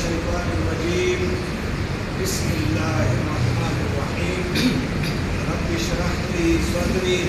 الشیطان الرجیم بسم اللہ الرحمن الرحیم رب اشرح لی صدری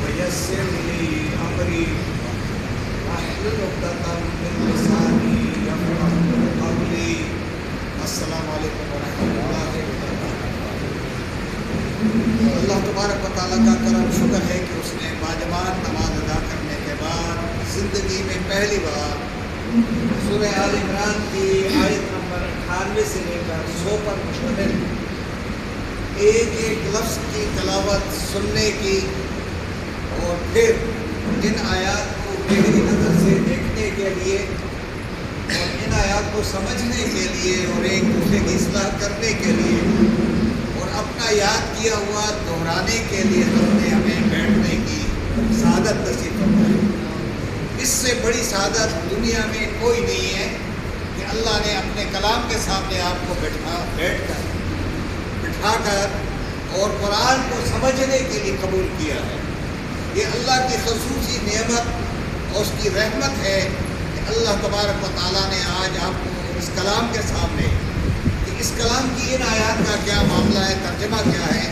ویسر لی امری واحلل عقدۃ من لسانی یفقهوا قولی. السلام علیکم ورحمۃ اللہ وبرکاتہ. اللہ تبارک و تعالیٰ کا کرم شکر ہے کہ اس نے باجماعت نماز ادا کرنے کے بعد زندگی میں پہلی بار سورہ آل عمران کی آیت نمبر 98 سے لے کر 100 پر مشتمل ایک ایک لفظ کی تلاوت سننے کی اور پھر ان آیات کو گہری نظر سے دیکھنے کے لیے اور ان آیات کو سمجھنے کے لیے اور ایک دوسرے کی اصلاح کرنے کے لیے اور اپنا یاد کیا ہوا دہرانے کے لیے رب نے ہمیں بیٹھنے کی سعادت نصیب فرمائی. اس سے بڑی سعادت دنیا میں کوئی نہیں ہے کہ اللہ نے اپنے کلام کے سامنے آپ کو بٹھا کر اور قرآن کو سمجھنے کے لیے قبول کیا ہے. یہ اللہ کی خصوصی نعمت اور اس کی رحمت ہے کہ اللہ تبارک و تعالیٰ نے آج آپ کو اس کلام کے سامنے کہ اس کلام کی ان آیات کا کیا معاملہ ہے، ترجمہ کیا ہے،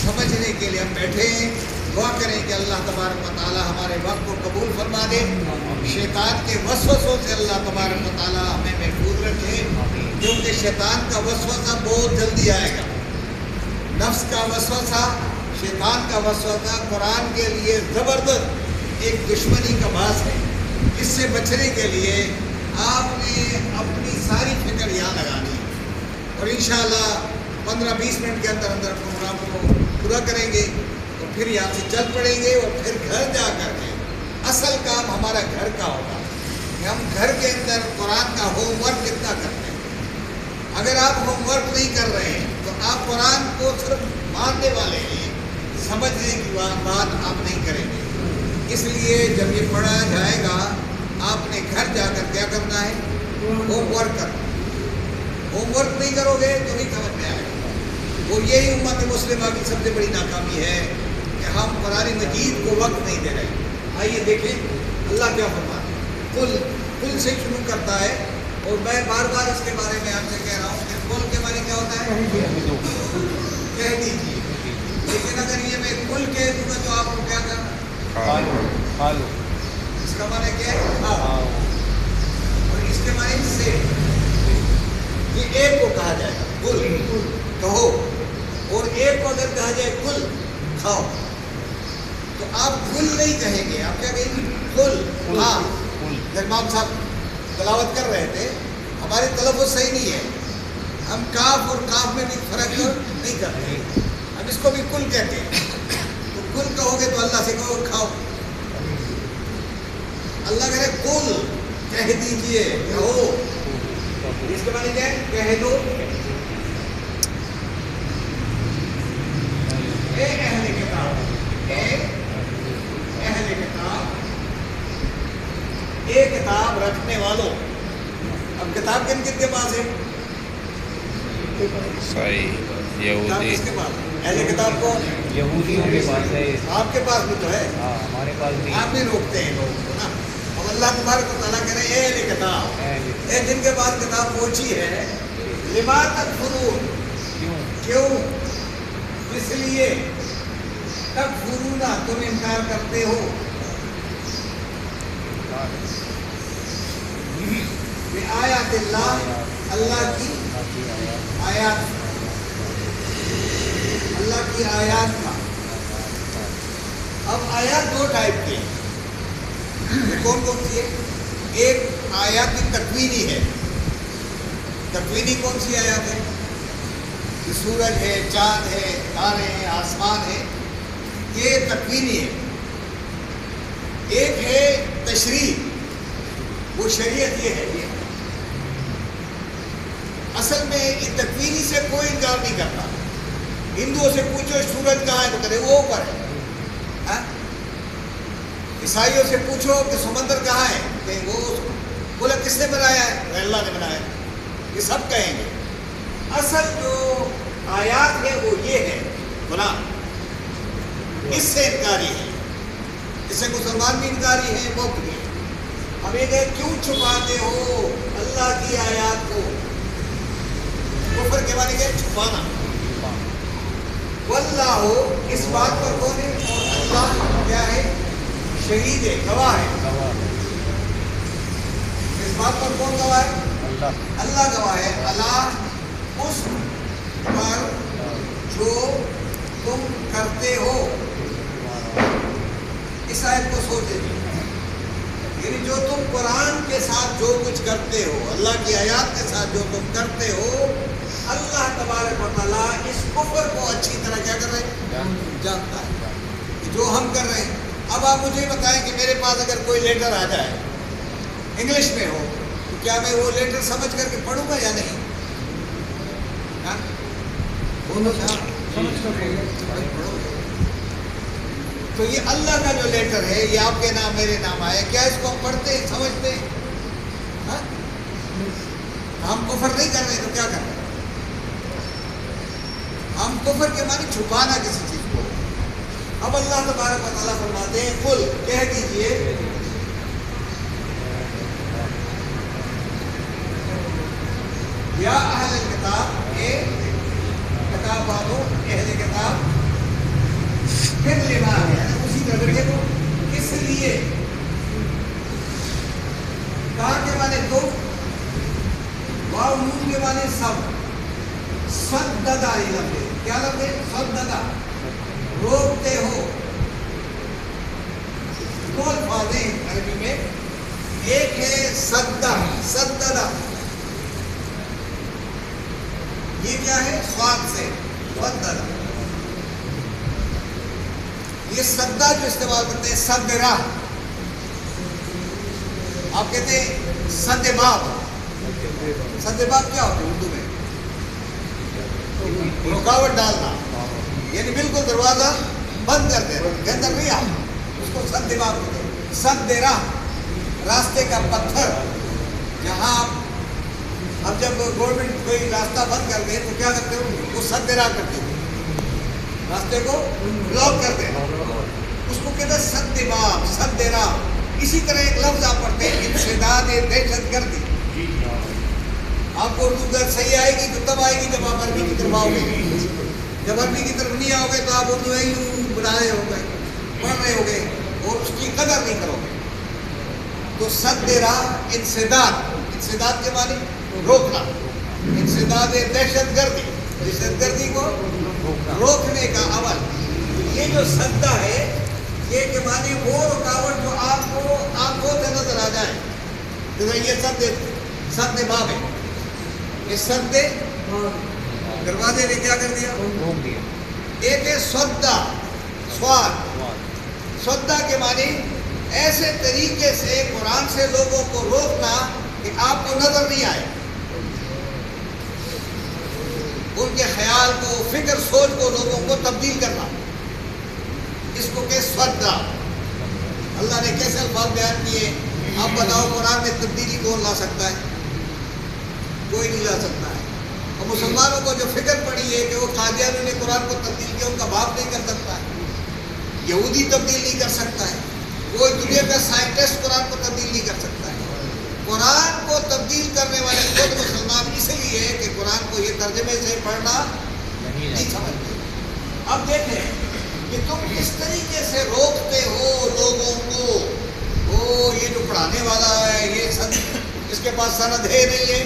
سمجھنے کے لیے ہم بیٹھے ہیں. دعا کریں کہ اللہ تبارک و تعالیٰ ہمارے وقت کو قبول فرما دے. شیطان کے وسوسوں سے اللہ تبارک و تعالیٰ ہمیں محفوظ رکھے، کیونکہ شیطان کا وسوسہ بہت جلدی آئے گا. نفس کا وسوسہ، شیطان کا وسوسہ قرآن کے لیے زبردست ایک دشمنی کا باعث ہے. اس سے بچنے کے لیے آپ نے اپنی ساری فکر یہاں لگانی ہے اور انشاءاللہ 15-20 منٹ کے اندر پروگرام کو پورا کریں گے. پھر یہاں سے چل پڑیں گے اور پھر گھر جا کر کے اصل کام ہمارا گھر کا ہوگا کہ ہم گھر کے اندر قرآن کا ہوم ورک کتنا کرتے ہیں. اگر آپ ہوم ورک نہیں کر رہے ہیں تو آپ قرآن کو صرف ماننے والے ہیں، سمجھنے کی بات آپ نہیں کریں گے. اس لیے جب یہ پڑھا جائے گا آپ نے گھر جا کر کیا کرنا ہے، ہوم ورک کرنا. ہوم ورک نہیں کرو گے تو نہیں سمجھ میں آئے گا. اور یہی امت مسلمہ کی سب سے بڑی ناکامی ہے کہ ہم قرآن مجید کو وقت نہیں دے رہے. آئیے دیکھیں اللہ کیا فرماتا ہے. کل سے شروع کرتا ہے اور میں بار بار اس کے بارے میں آپ سے کہہ رہا ہوں کہ کل کے معنی کیا ہوتا ہے، کہہ دیجیے. لیکن اگر یہ میں کل کہہ دوں گا تو آپ کو کیا کرنا، اس کا معنی کیا ہے، اور اس کے معنی سے یہ ایک کو کہا جائے گا کل کہو، اور ایک کو اگر کہا جائے کل کھاؤ تو آپ کل نہیں کہیں گے، آپ کیا کہیں گے، کل. ہاں امام صاحب تلاوت کر رہے تھے، ہماری تلفظ صحیح نہیں ہے، ہم کاف اور کاف میں بھی فرق نہیں کرتے، ہم اس کو بھی کل کہتے ہیں. تو کل کہو گے تو اللہ سے کہو کھاؤ. اللہ کہے کل کہہ دیجئے، کہو. اس کے معنی کیا ہے، کہہ دو. اے اہل کتاب، اے اہل کتاب، اے کتاب رکھنے والوں. اب کتاب کن کے پاس ہے، یہودی. کس کے پاس؟ اہل کتاب کو یہودیوں کے پاس ہے. آپ کے پاس بھی تو ہے، ہمارے پاس نہیں. آپ بھی روکتے ہیں لوگوں کو نا. اب اللہ تبارک و تعالیٰ کہہ رہے ہیں اے اہل کتاب، اے جن کے پاس کتاب پہنچی ہے، لما تکفرون، کیوں، اس لیے تکفرون تم انکار کرتے ہو بآیات اللہ، اللہ کی آیات، اللہ کی آیات کا. اب آیات دو ٹائپ کی ہیں، کون کون سی ہے؟ ایک آیات کی تکوینی ہے. تکوینی کون سی آیات ہے؟ سورج ہے، چاند ہے، تارے ہیں، آسمان ہے، یہ تکوینی ہے. ایک ہے تشریح، وہ شریعت یہ ہے. اصل میں یہ تکوینی سے کوئی انکار نہیں کرتا. ہندوؤں سے پوچھو سورج کہاں ہے تو کہتے وہ اوپر ہے. عیسائیوں سے پوچھو کہ سمندر کہاں ہے، کہ وہ بولا کس نے بنایا ہے، اللہ نے بنایا. یہ سب کہیں گے. اصل جو آیات ہے وہ یہ ہے قرآن، اس سے انکاری ہے. اس سے مسلمان بھی انکاری ہے، بہت بھی ہے. ہمیں کہ کیوں چھپاتے ہو اللہ کی آیات کو؟ کفر کے معنی کہ چھپانا. واللہ اس بات پر کون ہے؟ اور اللہ کیا ہے؟ شہید ہے، گواہ ہے. اس بات پر کون گواہ ہے؟ اللہ گواہ ہے. اللہ اس پر جو تم کرتے ہو. اس آیت کو سوچ لیجیے. یعنی جو تم قرآن کے ساتھ جو کچھ کرتے ہو، اللہ کی آیات کے ساتھ جو تم کرتے ہو، اللہ تبارک و تعالیٰ اس کفر کو اچھی طرح کیا کر رہے ہیں؟ جانتا ہے کہ جو ہم کر رہے ہیں. اب آپ مجھے بتائیں کہ میرے پاس اگر کوئی لیٹر آ جائے انگلش میں ہو تو کیا میں وہ لیٹر سمجھ کر کے پڑھوں گا یا نہیں؟ تو یہ اللہ کا جو لیٹر ہے، یہ آپ کے نام میرے نام آئے، کیا اس کو ہم پڑھتے ہیں، سمجھتے ہیں؟ ہم کفر نہیں کر رہے تو کیا کر رہے ہیں؟ ہم کفر کے معنی چھپانا کسی چیز کو. اب اللہ تبارک و تعالیٰ فرماتے ہیں قل کہہ دیجئے یا اہل الکتاب، اے کتاب والو، اہل کتاب. پھر لما ہے اسی طرح دیکھو کس لیے. کہاں کے معنی تم، واو نون کے معنی سب. صددہ یہ لفظ ہے. کیا لفظ ہے؟ صددہ، روکتے ہو. دو الفاظ ہیں عربی میں. ایک ہے صدہ، صددہ. یہ کیا ہے؟ سواد سے صددہ. یہ صدہ جو استعمال کرتے ہیں صد راہ، آپ کہتے ہیں صد باب. صد باب کیا ہوتا ہے اردو میں؟ رکاوٹ ڈالنا، یعنی بالکل دروازہ بند کر دے، کے اندر نہیں آ. اس کو صد باب کہتے ہیں. صد راہ، راستے کا پتھر. جہاں اب جب گورنمنٹ کوئی راستہ بند کر دے تو کیا کرتے ہو؟ وہ صد راہ کرتے ہو، راستے کو بلاک کر دے. اس کو کہتے ہیں صد باب، صد راہ. اسی طرح ایک لفظ آپ پڑھتے ہیں انسداد دہشت گردی. آپ کو اردو گر صحیح آئے گی تو تب آئے گی جب آپ عربی کی طرف آؤ گے. جب عربی کی طرف نہیں آؤ گے تو آپ اردو ہی بنا رہے ہو گے، پڑھ رہے ہو گے اور اس کی قدر نہیں کرو گے. تو صد راہ، انسداد. انسداد کے معنی روکنا. انسداد دہشت گردی، دہشت گردی کو روکنے کا عمل. یہ جو صدہ ہے یہ کے معنی وہ رکاوٹ جو آپ کو آنکھوں سے نظر آ جائے. تو یہ صد باب ہے. یہ صد دروازے نے کیا کر دیا؟ روک دیا. ایک ہے صدہ، سواد. صدہ کے معنی ایسے طریقے سے قرآن سے لوگوں کو روکنا کہ آپ کو نظر نہیں آئے، ان کے خیال کو، فکر، سوچ کو لوگوں کو تبدیل کرنا. اس کو کہ صدہ. اللہ نے کیسے الفاظ بیان کیے؟ آپ بتاؤ قرآن میں تبدیلی کون لا سکتا ہے؟ کوئی نہیں لا سکتا ہے. اور مسلمانوں کو جو فکر پڑی ہے کہ وہ قادیانیوں نے قرآن کو تبدیل کیا، ان کا باپ نہیں کر سکتا ہے، یہودی تبدیل نہیں کر سکتا ہے، کوئی دنیا کا سائنٹسٹ قرآن کو تبدیل نہیں کر سکتا ہے. قرآن کو تبدیل کرنے والے خود مسلمان اس لیے ہے کہ قرآن کو یہ ترجمے سے پڑھنا نہیں سمجھتے. اب دیکھیں کہ تم کس طریقے سے روکتے ہو لوگوں کو. وہ یہ جو پڑھانے والا ہے یہ اس کے پاس سند ہے نہیں ہے،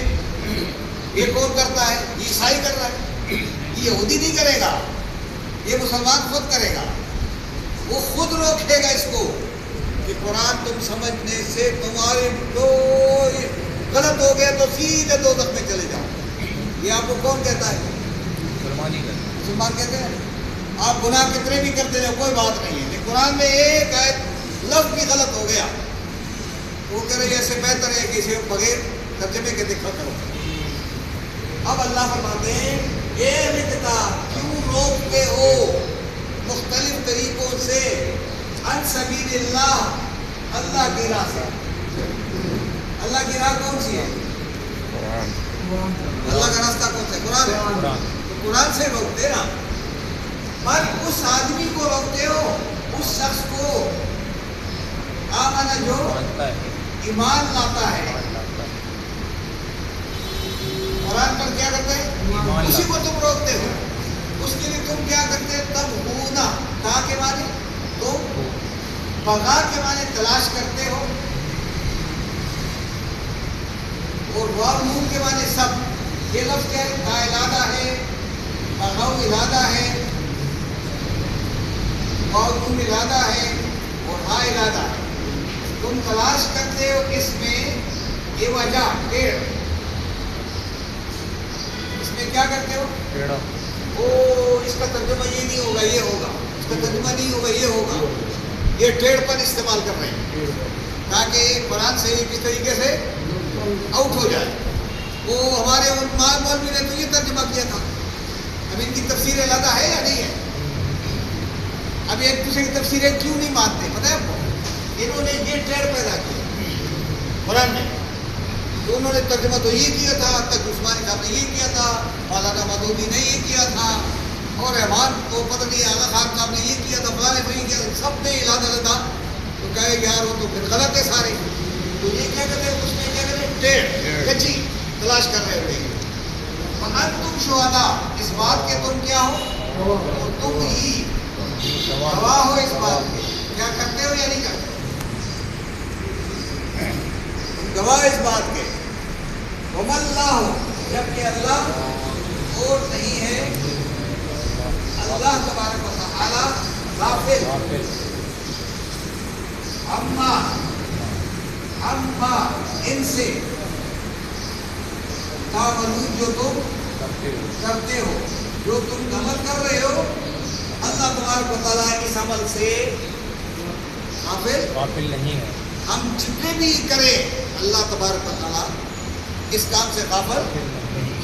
یہ کون کرتا ہے؟ یہ عیسائی کر رہا ہے. یہ یہودی نہیں کرے گا، یہ مسلمان خود کرے گا. وہ خود روکے گا اس کو کہ قرآن تم سمجھنے سے تمہارے غلط ہو گیا تو سیدھے دوزخ میں چلے جاؤ. یہ آپ کو کون کہتا ہے؟ مسلمان کہتے ہیں. آپ گناہ کتنے بھی کرتے جاؤ کوئی بات نہیں ہے، لیکن قرآن میں ایک آیت لفظ بھی غلط ہو گیا وہ کہہ رہے ایسے بہتر ہے کہ اسے بغیر ترجمے کے دکھا کرو. اب اللہ فرماتے ہیں اے اہل کتاب کیوں روکتے ہو مختلف طریقوں سے عن سبیل اللہ، اللہ کی راہ سے. اللہ کی راہ کون سی ہے؟ اللہ کا راستہ کون سا ہے؟ قرآن ہے. تو قرآن سے روکتے نا، پر اس آدمی کو روکتے ہو، اس شخص کو آمنا جو ایمان لاتا ہے، قرآن پر کیا کرتا ہے؟ ایمان اسی لاتا کو تم روکتے ہو، اس کے لیے تم کیا کرتے ہو؟ تب ہونا کہا کے معنی تو بغا کے معنی تلاش کرتے ہو، اور واو نون کے معنی سب۔ یہ لفظ کیا ہے؟ کا ارادہ ہے، بغاؤ ارادہ ہے، واو نون ارادہ ہے اور ہا ارادہ ہے۔ تم تلاش کرتے ہو اس میں یہ وجہ ٹیڑھ، اس میں کیا کرتے ہو؟ ٹیڑھا۔ او اس کا ترجمہ یہ نہیں ہوگا یہ ہوگا، اس کا ترجمہ نہیں ہوگا یہ ہوگا، یہ ٹیڑھ پر استعمال کر رہے ہیں تاکہ قرآن سے کس طریقے سے آؤٹ ہو جائے۔ وہ ہمارے مولوی نے تو یہ ترجمہ کیا تھا، اب ان کی تفسیر علیحدہ ہے یا نہیں ہے؟ اب ایک دوسرے کی تفسیریں کیوں نہیں مانتے پتہ ہے آپ کو؟ انہوں نے یہ ٹیڑھ پیدا کیا قرآن میں، تو انہوں نے ترجمہ تو یہ کیا تھا، تک عثمانی صاحب نے یہ کیا تھا، مولانا مودودی نے یہ کیا تھا، اور رحمان کو پتہ نہیں اعلیٰ خان صاحب نے یہ کیا تھا، فلاں نے یہ کیا تھا، سب نے علیحدہ تو کہے یار وہ تو پھر غلط ہے سارے۔ تو یہ کیا کہتے ہیں؟ اس میں کیا کہتے ہیں؟ ٹیڑھ کچی تلاش کر رہے ہوتے ہیں۔ وَأَنْتُمْ شُهَدَاء، اس بات کے تم کیا ہو؟ اور تم ہی گواہ ہو اس بات کے، کیا کرتے ہو یا نہیں کرتے؟ تم گواہ اس بات کے۔ وَمَا اللَّهُ، جبکہ اللہ اور نہیں ہے، اللہ تبارک و تعالی غافل اما ان سے تعملون، جو تم کرتے ہو، جو تم عمل کر رہے ہو، اللہ تبارک و تعالیٰ اس عمل سے غافل نہیں ہے۔ ہم جتنے بھی کریں اللہ تبارک و تعالیٰ اس کام سے غافل،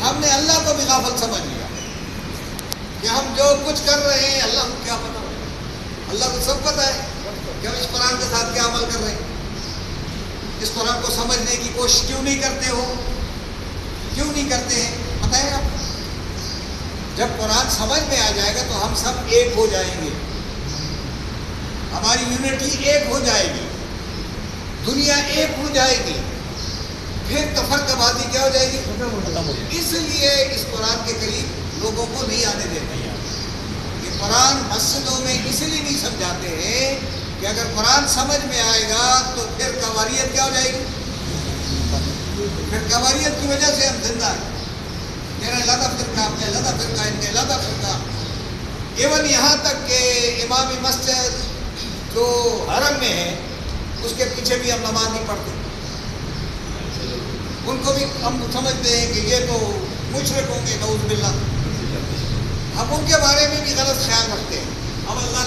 ہم نے اللہ کو بھی غافل سمجھ لیا کہ ہم جو کچھ کر رہے ہیں اللہ کو کیا پتہ ہے؟ اللہ کو سب پتہ ہے کہ ہم اس قرآن کے ساتھ کیا عمل کر رہے ہیں۔ اس قرآن کو سمجھنے کی کوشش کیوں نہیں کرتے ہو؟ کیوں نہیں کرتے ہیں؟ پتہ ہے آپ، جب قرآن سمجھ میں آ جائے گا تو ہم سب ایک ہو جائیں گے، ہماری یونٹی ایک ہو جائے گی، دنیا ایک ہو جائے گی، پھر تفرقہ بازی کیا ہو جائے گی؟ ختم ہو جائے۔ اس لیے اس قرآن کے قریب لوگوں کو نہیں آنے دیتے ہیں۔ یہ قرآن مسجدوں میں اس لیے نہیں سمجھاتے ہیں کہ اگر قرآن سمجھ میں آئے گا تو پھر قواریت کیا ہو جائے گی؟ پھر قواریت کی وجہ سے ہم زندہ ہیں، میرا علیحدہ فرقہ، اپنے علیحدہ فرقہ، ان کے علیحدہ فرقہ، ایون یہاں تک کہ امام مسجد جو حرم میں ہے اس کے پیچھے بھی ہم نماز نہیں پڑھتے، ان کو بھی ہم سمجھتے ہیں کہ یہ تو مشرک ہوں گے، نعوذ باللہ، ہم ان کے بارے میں بھی غلط خیال رکھتے ہیں۔ ہم اللہ